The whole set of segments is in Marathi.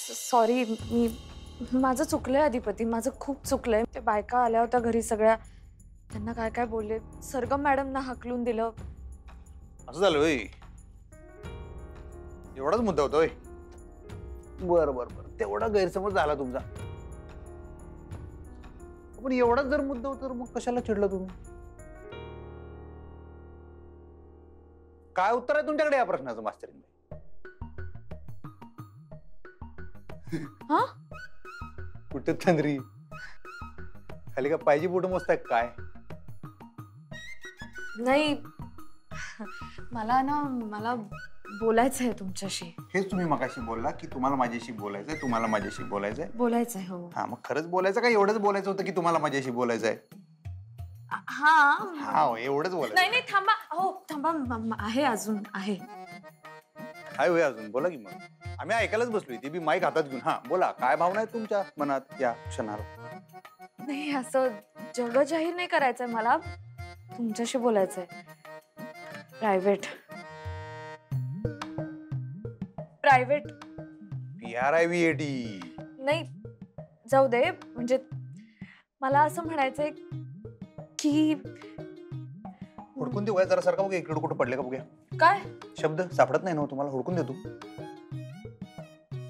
सॉरी, मी माझं चुकलंय अधिपती, माझं खूप चुकलंय. ते बायका आल्या होत्या घरी सगळ्या, त्यांना काय काय बोलले, सरगम मॅडमना हाकलून दिलं. असं झालं होय? एवढाच मुद्दा होता होय? बरं बरं बरं, तेवढा गैरसमज झाला तुमचा. पण एवढाच जर मुद्दा होता तर मग कशाला चिडला तुम्ही? काय उत्तर आहे तुमच्याकडे या प्रश्नाचं मास्तरीन? हा? कुठे तंद्री? खाली का पाहिजे बोट मोजताय काय? नाही, मला बोलायचंय तुमच्याशी. हेच तुम्ही मगाशी बोलला की तुम्हाला माझ्याशी बोलायचंय, तुम्हाला माझ्याशी बोलायचंय. बोलायचंय हो. हा, मग खरंच बोलायचं का एवढंच बोलायचं होतं की तुम्हाला माझ्याशी बोलायचंय? हा हा, एवढंच बोलायचं. नाही थांबा. हो थांबा, आहे अजून आहे. काय होय अजून? बोला की मग. आम्ही ऐकायलाच बसलोय, ती बी माईक हातात घेऊन. हा बोला, काय भावना आहे तुमच्या मनात या क्षणाला? नाही, असं जग जाहीर नाही करायचंय मला, तुमच्याशी बोलायचंय. प्रायव्हेट. PRIVAT. नाही, जाऊ दे. म्हणजे मला असं म्हणायचंय की हुडकून देऊ जरा सारखा बघा, इकडे कुठं पडले का बघूया. काय शब्द सापडत नाही ना तुम्हाला? हुडकून देतो.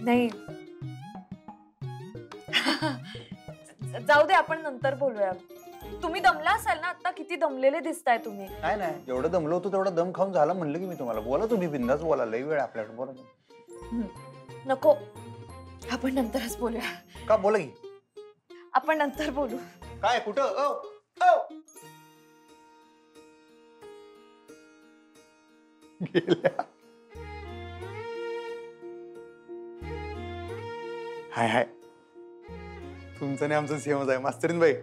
नाही. जाऊ दे, आपण नंतर बोलूया. तुम्ही दमला असाल ना आता, किती दमलेले दिसताय तुम्ही. नाही नाही, जेवढं दमलो होतो तेवढा दम खाऊन झाला म्हणलं की मी तुम्हाला. बोला तुम्ही, बिंदास बोला, लई वेळ आपल्याकडे. बोला. नको, आपण नंतरच बोलूया. का? बोला की. आपण नंतर बोलू. काय? कुठं? गेल्या. हाय हाय, तुमचं नाही आमचं सेमच आहे मास्तरीन बाई.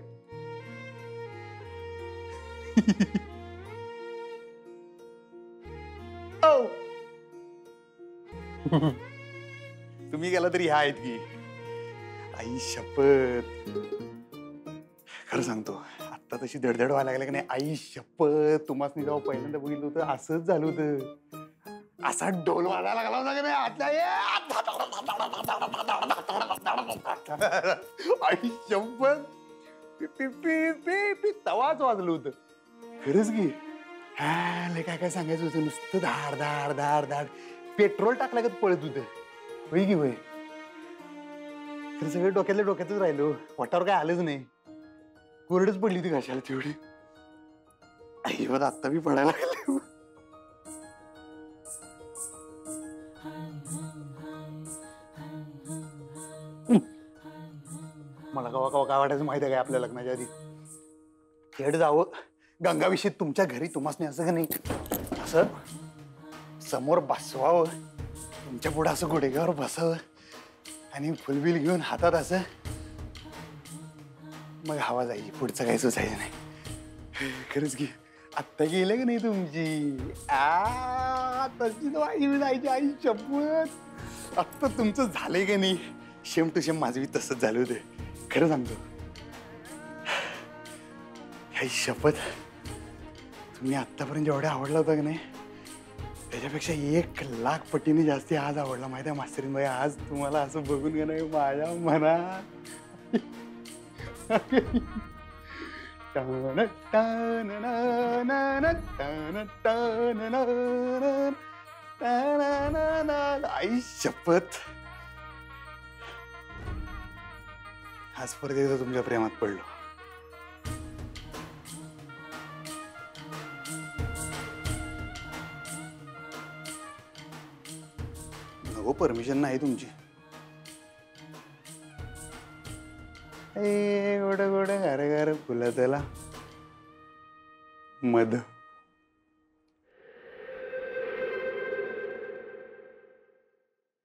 तुम्ही गेला तरी ह्या आहेत की. आई शपथ, खरं सांगतो आता तशी धडधड व्हायला लागली की नाही. आई शपथ, तुम्हाला जेव्हा पहिल्यांदा बघितलं होतं असंच झालं होतं. असा डोल वाजायला लागला होता की नाही आतल्या. आई शपथ, तवाच वाजलं होतं. खरंच की. काय काय सांगायचं होतं, नुसतं धाड धाड धाड धाड पेट्रोल टाकल्यागत पळत होतं. होय की होय. तर सगळं डोक्यातच राहिलो, पोटावर काय आलंच नाही. कोरडच पडली होती घशाला तेवढी. आई बघ, आत्ता बी पडायला लागले. मला कवा काय वाटायचं माहिती आहे काय आपल्या लग्नाच्या आधी? खेड जावं गंगाविषयी तुमच्या घरी, तुम्हाला असं का नाही, असं समोर बसवावं, तुमच्या पुढे असं गुडघ्यावर बसावं आणि फुलबिल घेऊन हातात असं, मग हवा जायची, पुढचं काही सुचायचं नाही. खरंच की आत्ता गेलं की नाही तुमची तशी जायची. आई शपथ, आत्ता तुमचं झालंय का नाही? शेम टू शेम माझं बी तसंच झालं होतं. खरं सांगतो. आई शपथ, तुम्ही आत्तापर्यंत जेवढ्या आवडला होता की नाही त्याच्यापेक्षा 1,00,000 पटीने जास्ती आज आवडला माहिती आहे मास्तरीन बाई. आज तुम्हाला असं बघून का नाही माझ्या मनात आई शपथ, आज परत एकदा तुमच्या प्रेमात पडलो. नको, परमिशन नाही तुमची. गोड गोड गार गार फुलं त्याला मध.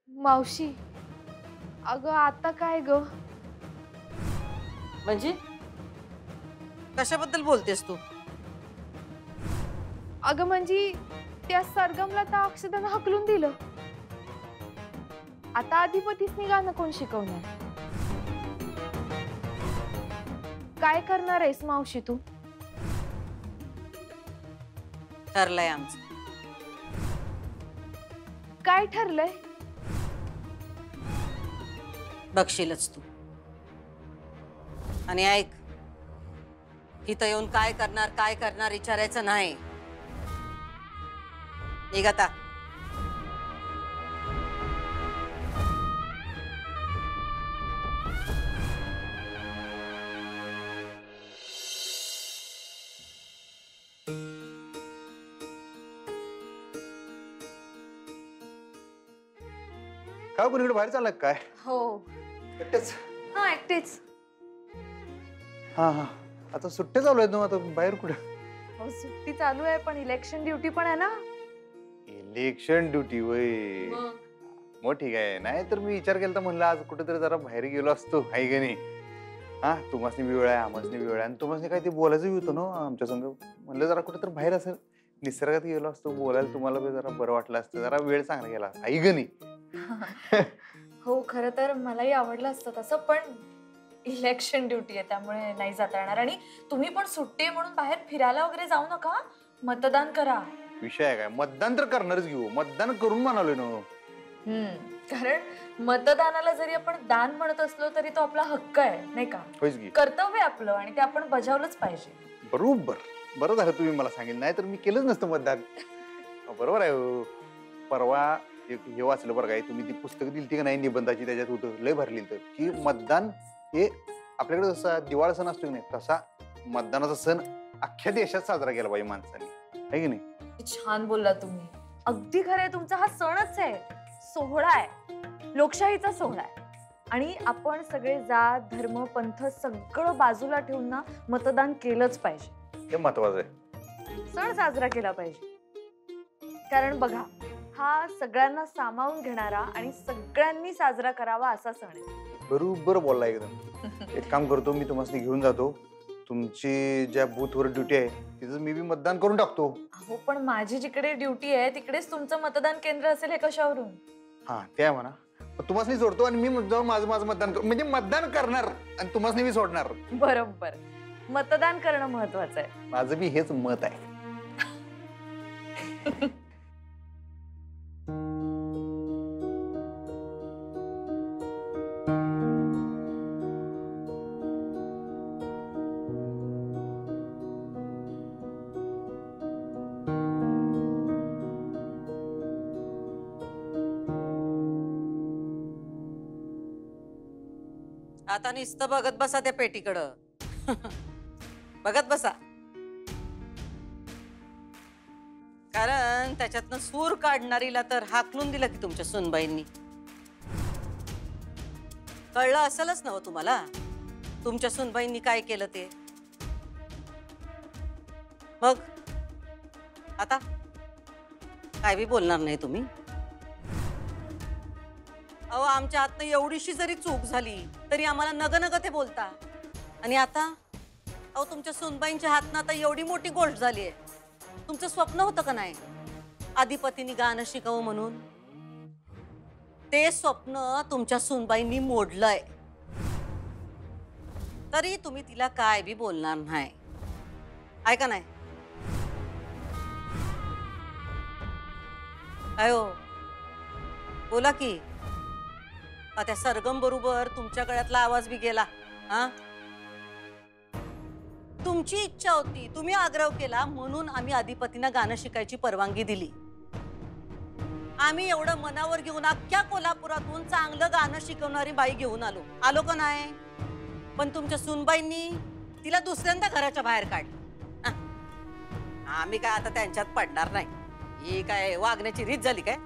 मावशी, अगं आता काय ग? म्हणजे कशाबद्दल बोलतेस तू? अगं म्हणजे त्या सरगमला त्या अक्षदानं हकलून दिलं. आता अधिपतीच गाणं कोण शिकवणार? काय करणार आहेस मावशी तू? ठरलंय आमचं. काय ठरलंय? बघशीलच तू. आणि ऐक, इथं येऊन काय करणार विचारायचं नाही. निघ आता. काय कोणीकडे बाहेर चाललाय काय? हो. एकटेच? हा, एकटेच. हा हा. आता सुट्टे चालू आहेत ना, आता बाहेर कुठे? हो, सुट्टी चालू आहे पण इलेक्शन ड्युटी पण आहे ना. इलेक्शन ड्युटी वय मग ठीक आहे. नाही तर मी विचार केला, म्हणलं आज कुठेतरी जरा बाहेर गेलो असतो, आहे का नाही? हा, तुम्हासनी बी वेळ आहे, आम्हासनी बी वेळ आहे, आणि तुम्हासनी काय ते बोलायचं बी होतं ना आमच्या संग. म्हणलं जरा कुठेतरी बाहेर असं निसर्गात गेलो असतो, बोलायला तुम्हाला बी जरा बरं वाटलं असतं, जरा वेळ चांगला गेला, आहे का नाही? हो, खरं तर मलाही आवडलं असतं तसं, पण इलेक्शन ड्युटी आहे त्यामुळे नाही जाता येणार. आणि तुम्ही पण सुट्टी आहे म्हणून बाहेर फिरायला वगैरे जाऊ नका, मतदान करा. विषय आहे काय? मतदान तर करणारच घेऊ, मतदान करून म्हणालोय ना. कारण मतदानाला जरी आपण दान म्हणत असलो तरी तो आपला हक्क आहे, नाही का? होईच की. कर्तव्य आपलं आणि ते आपण बजावलंच पाहिजे. बरोबर. बरं झालं तुम्ही मला सांगितलं, नाही तर मी केलंच नसतं मतदान. बरोबर आहे हो. परवा हे वाचलं बरं काय, तुम्ही ती पुस्तकं दिली का नाही निबंधाची, त्याच्यात होतं लय भरली तर की मतदान हे आपल्याकडे जसा दिवाळी सण असतो की नाही, तसा मतदानाचा सण अख्ख्या देशात साजरा केला पाहिजे माणसाने, आहे की नाही? छान बोलला तुम्ही. अगदी खरंय, तुमचा हा सणच आहे, सोहळा आहे, लोकशाहीचा सोहळा आहे. आणि आपण सगळे जात धर्म पंथ सगळं बाजूला ठेवून ना मतदान केलंच पाहिजे. हे महत्वाचं आहे. सण साजरा केला पाहिजे. कारण बघा, हा सगळ्यांना सामावून घेणारा आणि सगळ्यांनी साजरा करावा असा सण आहे. बरोबर बोलला एकदम. एक काम करतो, मी तुम्हाला घेऊन जातो, तुमची ज्या बूथवर ड्युटी आहे तिथं मी बी मतदान करून टाकतो. हो, पण माझी जिकडे ड्युटी आहे तिकडेच तुमचं मतदान केंद्र असेल हे कशावरून? हा, ते आहे म्हणा. तुम्हाला सोडतो आणि मी जाऊन माझं मतदान म्हणजे मतदान करणार आणि तुम्हाला मी सोडणार. बरोबर, मतदान करणं महत्वाचं आहे. माझं बी हेच मत आहे. आता नुसतं बघत बसा त्या पेटीकडं. बघत बसा, कारण त्याच्यातनं सूर काढणारीला तर हाकलून दिलं की तुमच्या सुनबाईंनी. कळलं असेलच ना हो तुम्हाला तुमच्या सुनबाईंनी काय केलं ते. मग आता काय बी बोलणार नाही तुम्ही? अहो, आमच्या हातनं एवढीशी जरी चूक झाली तरी आम्हाला नग नग ते बोलता. आणि आता अहो, तुमच्या सुनबाईंच्या हातनं आता एवढी मोठी गोष्ट झाली आहे. तुमचं स्वप्न होतं का नाही आदिपतीनी गाणं शिकावं म्हणून? ते स्वप्न तुमच्या सुनबाईंनी मोडलंय, तरी तुम्ही तिला काय बी बोलणार नाही, ऐका नाही? अयो, बोला की. त्या सरगम बरोबर तुमच्या गळ्यातला आवाज बी गेला. हा, तुमची इच्छा होती, तुम्ही आग्रह केला म्हणून आम्ही आदिपतींना गाणं शिकायची परवानगी दिली. आम्ही एवढं मनावर घेऊन अख्ख्या कोल्हापुरातून चांगलं गाणं शिकवणारी बाई घेऊन आलो का नाही? पण तुमच्या सुनबाईंनी तिला दुसऱ्यांदा घराच्या बाहेर काढलं. आम्ही काय आता त्यांच्यात पडणार नाही. ही काय वागण्याची रीत झाली काय?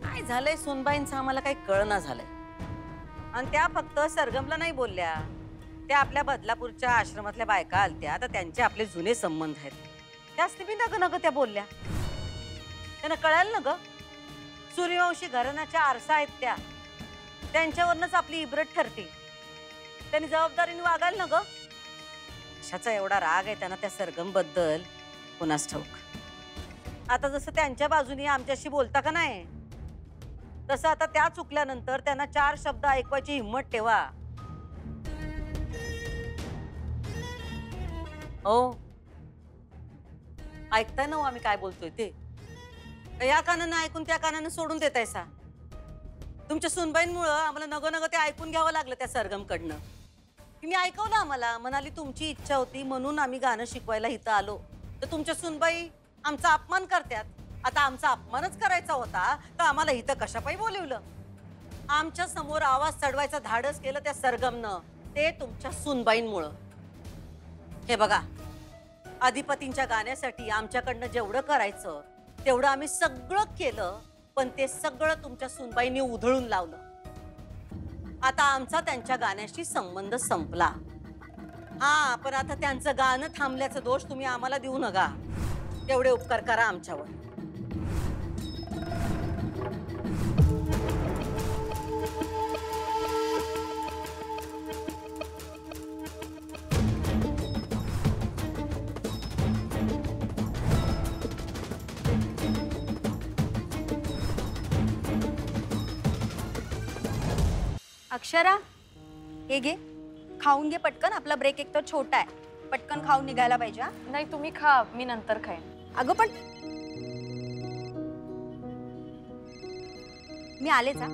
काय झालंय सुनबाईंचं आम्हाला काही कळना झालंय. आणि त्या फक्त सरगमला नाही बोलल्या, त्या आपल्या बदलापूरच्या आश्रमातल्या बायका आलत्या, तर त्यांचे आपले जुने संबंध आहेत, त्यासनी बी नग नग त्या बोलल्या. त्यांना कळालं ना ग, सूर्यवंशी घराण्याच्या आरसा आहेत त्या, त्यांच्यावरनच आपली इब्रत ठरते. त्यांनी जबाबदारीने वागायला ना ग. कशाचा एवढा राग आहे त्यांना त्या सरगम बद्दल कुणास ठाऊक. आता जसं त्यांच्या बाजूने आमच्याशी बोलता का नाही, तसं आता त्या चुकल्यानंतर त्यांना 4 शब्द ऐकवायची हिम्मत ठेवा. हो, ऐकताय ना आम्ही काय बोलतोय ते? या कानानं ऐकून त्या कानानं सोडून देतायसा? तुमच्या सुनबाईंमुळं आम्हाला नगं नगं ते ऐकून घ्यावं लागलं त्या सरगमकडनं. तिने ऐकवलं आम्हाला, म्हणाली तुमची इच्छा होती म्हणून आम्ही गाणं शिकवायला इथं आलो, तर तुमच्या सुनबाई आमचा अपमान करतात. आता आमचा अपमानच करायचा होता तर आम्हाला इथं कशापायी बोलवलं? आमच्या समोर आवाज चढवायचं धाडस केलं त्या सरगमनं, ते तुमच्या सुनबाईंमुळं. हे बघा, अधिपतींच्या गाण्यासाठी आमच्याकडनं जेवढं करायचं तेवढं आम्ही सगळं केलं, पण ते सगळं तुमच्या सुनबाईंनी उधळून लावलं. आता आमचा त्यांच्या गाण्याशी संबंध संपला. हा, पण आता त्यांचं गाणं थांबल्याचा दोष तुम्ही आम्हाला देऊ नका. तेवढे उपकार करा आमच्यावर. अक्षरा, हे घे, खाऊन घे पटकन. आपला ब्रेक एक तर छोटा आहे, पटकन खाऊन निघायला पाहिजे. हा? नाही तुम्ही खा, मी नंतर खाईन. अगं पण मी आलेच. हा.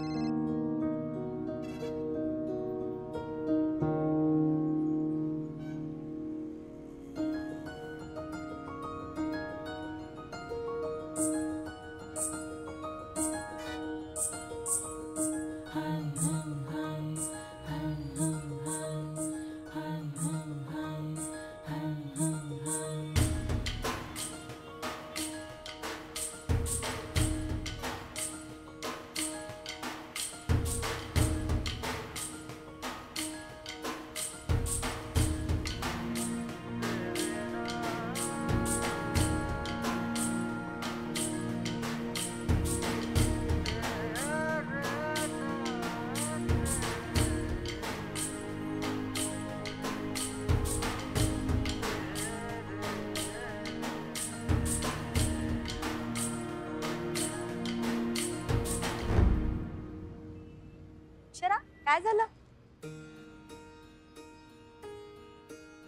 अक्षरा, काय झालं?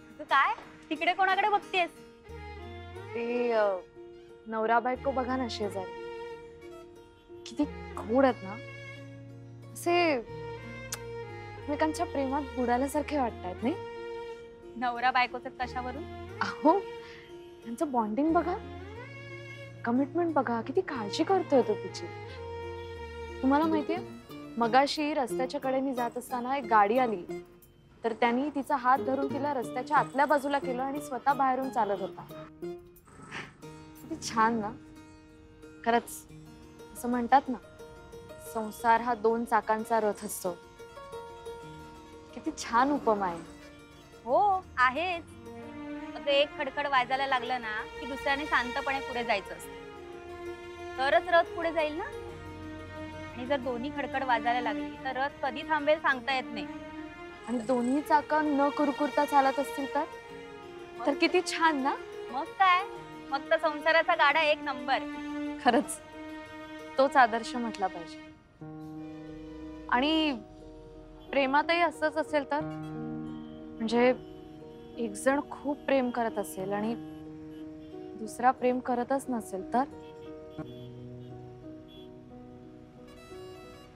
अगं काय तिकडे कोणाकडे बघतेस? ते नवरा बायको बघा ना शेजारी, किती खोड आहेत ना. असे एकमेकांच्या प्रेमात बुडाल्यासारखे वाटतायत नाही? नवरा बायकोचे कशावरून? अहो, त्यांचं बॉन्डिंग बघा, कमिटमेंट बघा, किती काळजी करतोय तो तिची. तुम्हाला माहितीये, मगाशी रस्त्याच्या कडेने जात असताना एक गाडी आली, तर त्यांनी तिचा हात धरून तिला रस्त्याच्या आतल्या बाजूला केलं आणि स्वतः बाहेरून चालत होता. किती छान ना. खरंच असं म्हणतात ना, संसार हा 2 चाकांचा रथ असतो. किती छान उपमा आहे. हो आहेच. अगं एक खडखड वाजायला लागलं ना की दुसऱ्याने शांतपणे पुढे जायचं असतं, तरच रथ पुढे जाईल ना. आणि जर दोन्ही खडखड वाजायला लागली तर रथ कधी थांबेल सांगता येत नाही. आणि दोन्ही चाका न कुरकुरता चालत असतील तर किती छान ना. मग काय, मग तर संसाराचा गाडा एक नंबर. खरंच तोच आदर्श म्हटला पाहिजे. आणि प्रेमातही असंच असेल तर, म्हणजे एक जण खूप प्रेम करत असेल आणि दुसरा प्रेम करतच नसेल तर?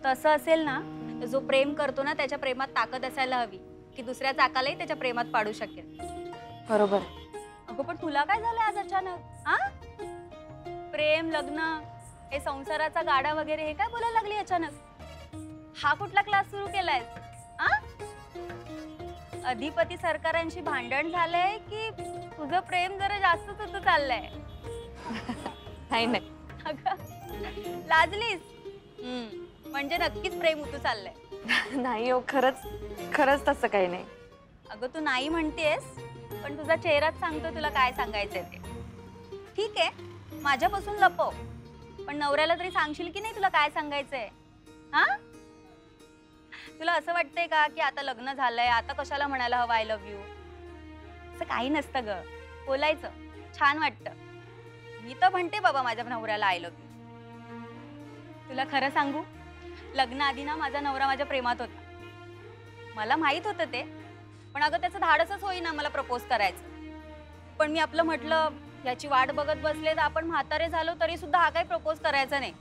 तसं असेल ना तर जो प्रेम करतो ना त्याच्या प्रेमात ताकद असायला हवी की दुसऱ्या चाकालाही त्याच्या प्रेमात पाडू शकेल. बरोबर. अगं पण तुला काय झालंय आज अचानक? हा, प्रेम, लग्न, हे संसाराचा गाडा वगैरे हे काय बोलायला लागली अचानक? हा कुठला क्लास सुरू केलाय? हा, अधिपती सरकारांशी भांडण झालंय की तुझं प्रेम जरा जास्तच होतं चाललंय? नाही नाही. अगं लाजलीस? म्हणजे नक्कीच प्रेम उतू चाललंय. नाही हो, खरंच खरंच तसं काही नाही. अगं तू नाही म्हणतेस, पण तुझा चेहराच सांगतो तुला काय सांगायचंय ते. ठीक आहे, माझ्यापासून लपव, पण नवऱ्याला तरी सांगशील की नाही तुला काय सांगायचंय? हा, तुला असं वाटतंय का की आता लग्न झालंय, आता कशाला म्हणायला हवं आय लव्ह यू? असं काही नसतं ग, बोलायचं, छान वाटतं. मी तर म्हणते बाबा माझ्या नवऱ्याला आय लव्ह यू. तुला खरं सांगू, लग्नाआधी ना माझा नवरा माझ्या प्रेमात होता. मला माहित होतं ते, पण अगं त्याचं धाडसच होईना मला प्रपोज करायचं. पण मी आपलं म्हटलं याची वाट बघत बसले तर आपण म्हातारे झालो तरी सुद्धा हा काही प्रपोज करायचा नाही.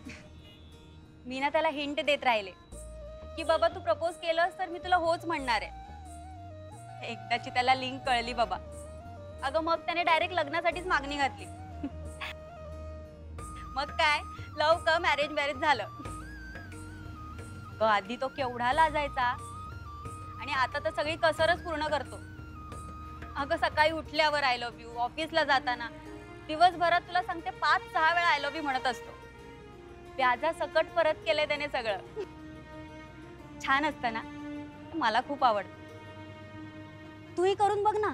मी ना त्याला हिंट देत राहिले की बाबा तू प्रपोज केलंस तर मी तुला होच म्हणणार आहे. एकदाची त्याला लिंक कळली बाबा. अगं मग त्याने डायरेक्ट लग्नासाठीच मागणी घातली. मग काय लव कम अरेंज मॅरेज झालं. आधी तो केवढा लाजायचा आणि आता तर सगळी कसरच पूर्ण करतो. अगं सकाळी उठल्यावर आय लव्ह यू, ऑफिसला जाताना, दिवसभरात तुला सांगते 5-6 वेळा आय लव्ह यू म्हणत असतो. व्याजा सकट परत केलंय त्याने सगळं. छान असतं ना, मला खूप आवडतं. तूही करून बघ ना.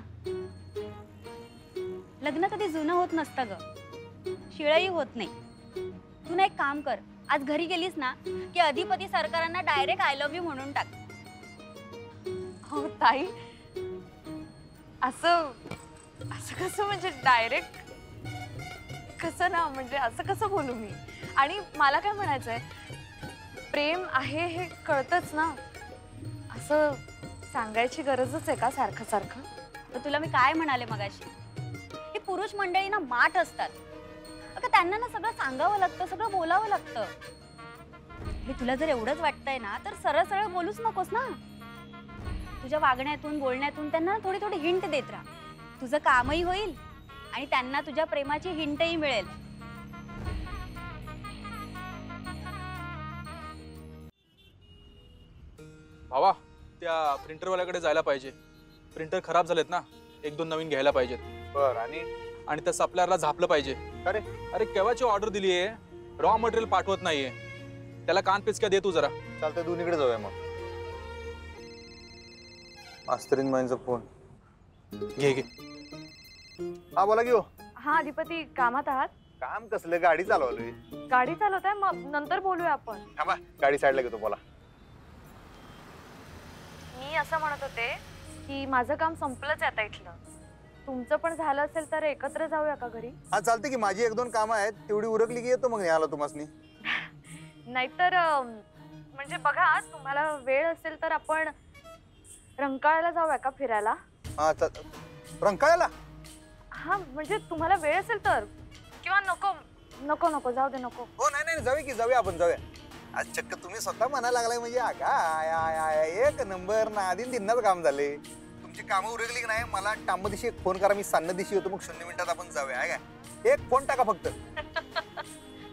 लग्न कधी जुनं होत नसतं ग, शिळही होत नाही. तू ना एक काम कर, आज घरी गेलीस ना की अधिपती सरकारांना डायरेक्ट आय लव्ह यू म्हणून टाक. हो ताई, असं असं कसं म्हणजे डायरेक्ट कसं ना, म्हणजे असं कसं बोलू मी? आणि मला काय म्हणायचंय, प्रेम आहे हे कळतच ना, असं सांगायची गरजच आहे का सारखं सारखं? तर तुला मी काय म्हणाले मगाशी, ही पुरुष मंडळी ना माठ असतात. अगं त्यांना ना सगळं सांगावं लागतं, सगळं बोलावं लागतं. हे तुला जर एवढंच वाटतंय ना तर सरळ सरळ बोलूच नकोस ना. तुझ्या वागण्यातून बोलण्यातून त्यांना थोडी थोडी हिंट देत राहा. तुझं कामही होईल आणि त्यांना तुझ्या प्रेमाची हिंटही मिळेल. भावा, त्या प्रिंटरवाल्याकडे जायला पाहिजे. प्रिंटर खराब झालेत ना, 1-2 नवीन घ्यायला पाहिजेत. बर. आणि त्या सप्लायरला झापलं पाहिजे. अरे अरे केव्हाची ऑर्डर दिली आहे, रॉ मटेरियल पाठवत नाहीये. त्याला कान पिचक्या दे तू जरा. चालतंय, दोन्हीकडे जाऊया मग. मास्तरीन माईंचा फोन. घे घे. हा बोला घेऊ. हा अधिपती, कामात आहात? काम कसलं, गाडी चालवलोय. गाडी चालवताय? मग नंतर बोलूया आपण. थांबा, गाडी साईडला घेतो. बोला. मी असं म्हणत होते की माझं काम संपलंच आहे आता इथलं. तुमचं पण झालं असेल तर एकत्र जाऊया का घरी? हा चालते की, माझी 1-2 कामं आहेत, तेवढी उरकली की येतो मग न्यायला तुम्हासनी. नाहीतर म्हणजे बघा, तुम्हाला वेळ असेल तर आपण रंकाळ्याला जाऊया का फिरायला? हा रंकाळ्याला? हा म्हणजे तुम्हाला वेळ असेल तर, किंवा नको नको नको जाऊ दे, नको. हो नाही नाही, जाऊया की, जाऊया आपण, जाऊया. आज चक्क तुम्ही स्वतः म्हणायला लागलाय म्हणजे एक नंबर ना. आधी दिनाच काम झाले. तुमची कामं उरकली की नाही, मला टांब दिशी एक फोन करा, मी सान्न दिशी होतो, मग 0 मिनिटात आपण जाऊया. आहे काय? एक फोन टाका फक्त.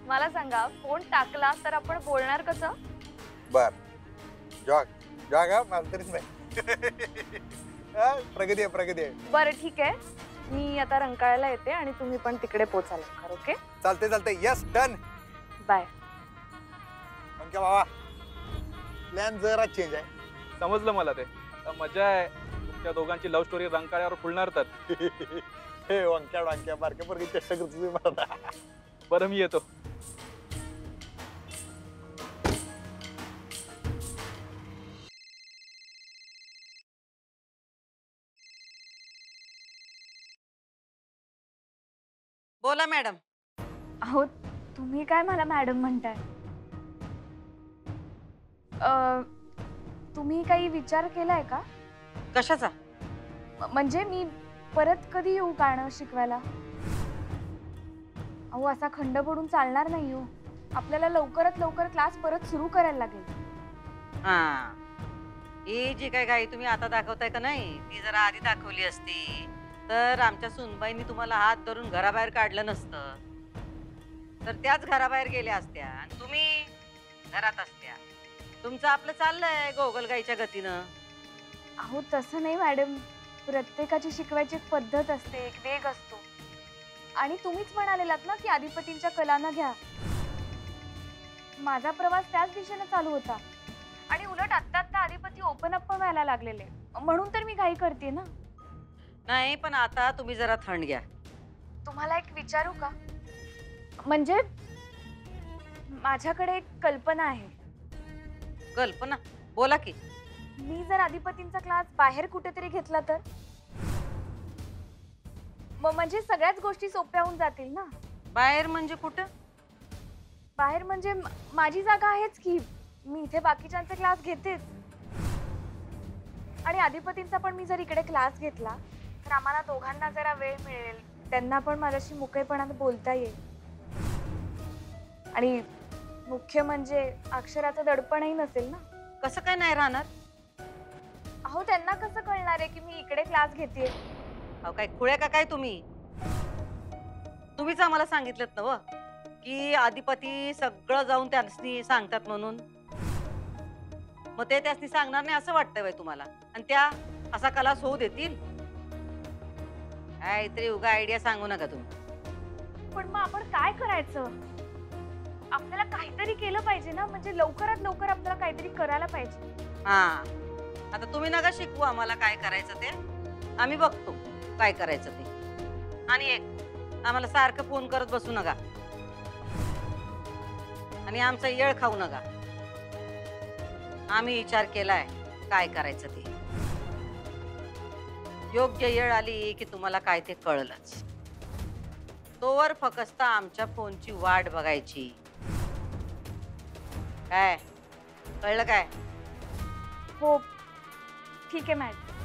मला सांगा, फोन टाकला तर आपण बोलणार कसं? बर. जॉग जॉग हा, मला तरीच नाही. हा, प्रगती आहे, प्रगती आहे. बरं ठीक आहे, मी आता रंकाळ्याला येते आणि तुम्ही पण तिकडे पोचाल. ओके, चालते चालते. Yes, done. बाय. ओके बाबा, प्लॅन जरा चेंज आहे. समजलं मला ते. मजा आहे. तुमच्या दोघांची लव्ह स्टोरी रंकाळ्यावर फुलणार तर. हे वंक्या वांक्या बारक्या पोरगी चेष्टा करतो तुम्ही मला. बरं, मी येतो. बोला मॅडम. अहो, तुम्ही काय मला मॅडम म्हणताय? तुम्ही काही विचार केलाय का? कशाचा? म्हणजे मी परत कधी येऊ गाणं शिकवायला? अहो, असा खंड पडून चालणार नाही हो. आपल्याला लवकरात लवकर क्लास परत सुरू करायला लागेल. हा, ही जी काय गाई तुम्ही आता दाखवताय का नाही, ती जरा आधी दाखवली असती तर आमच्या सुनबाईंनी तुम्हाला हात धरून घराबाहेर काढलं नसतं. तर त्याच घराबाहेर गेल्या असत्या आणि तुम्ही घरात असत्या. तुमचं आपलं चाललंय गोगलगाईच्या गतीनं. अहो, तसं नाही मॅडम. प्रत्येकाची शिकवायची एक पद्धत असते, एक वेग असतो. आणि तुम्हीच म्हणालेलात ना की अधिपतींच्या कलानं घ्या. माझा प्रवास त्याच दिशेने चालू होता. आणि उलट आत्ता अधिपती ओपन अप पण व्हायला लागलेले, म्हणून तर मी घाई करते ना. नाही, पण आता तुम्ही जरा थंड घ्या. तुम्हाला एक विचारू का? म्हणजे माझ्याकडे एक कल्पना आहे. कल्पना? बोला की. मी जर अधिपतींचा क्लास बाहेर कुठेतरी घेतला तर म्हणजे सगळ्याच गोष्टी सोप्या होऊन जातील ना. बाहेर म्हणजे कुठं? बाहेर म्हणजे माझी जागा आहेच की. मी इथे बाकीच्यांचे क्लास घेतेच. आणि अधिपतींचा पण मी जर इकडे क्लास घेतला तर आम्हाला दोघांना जरा वेळ मिळेल. त्यांना पण माझ्याशी मोकळेपणाने बोलता येईल. आणि मुख्य म्हणजे अक्षराचं दडपणही नसेल ना. कसं काय नाही राहणार? अहो त्यांना कसं कळणार आहे की मी इकडे क्लास घेतेय? अहो काय खुळे का काय तुम्ही? तुम्हीच आम्हाला सांगितलं ना व की अधिपती सगळं जाऊन त्यांनी सांगतात म्हणून. मग ते त्यासनी सांगणार नाही असं वाटतंय बाई तुम्हाला? आणि त्या असा कलास होऊ देतील? काहीतरी उगा आयडिया सांगू नका तुम्ही. पण मग आपण काय करायचं? आपल्याला काहीतरी केलं पाहिजे ना, म्हणजे लवकरात लवकर आपल्याला काहीतरी करायला पाहिजे. हा, आता तुम्ही नका शिकवू आम्हाला काय करायचं ते. आम्ही बघतो काय करायचं ते. आणि एक, आम्हाला सारखं फोन करत बसू नका आणि आमचा येळ खाऊ नका. आम्ही विचार केलाय काय करायचं ते. योग्य वेळ आली की तुम्हाला काय ते कळलंच. तोवर फक्त आमच्या फोनची वाट बघायची. काय कळलं काय? हो ठीक आहे मॅडम.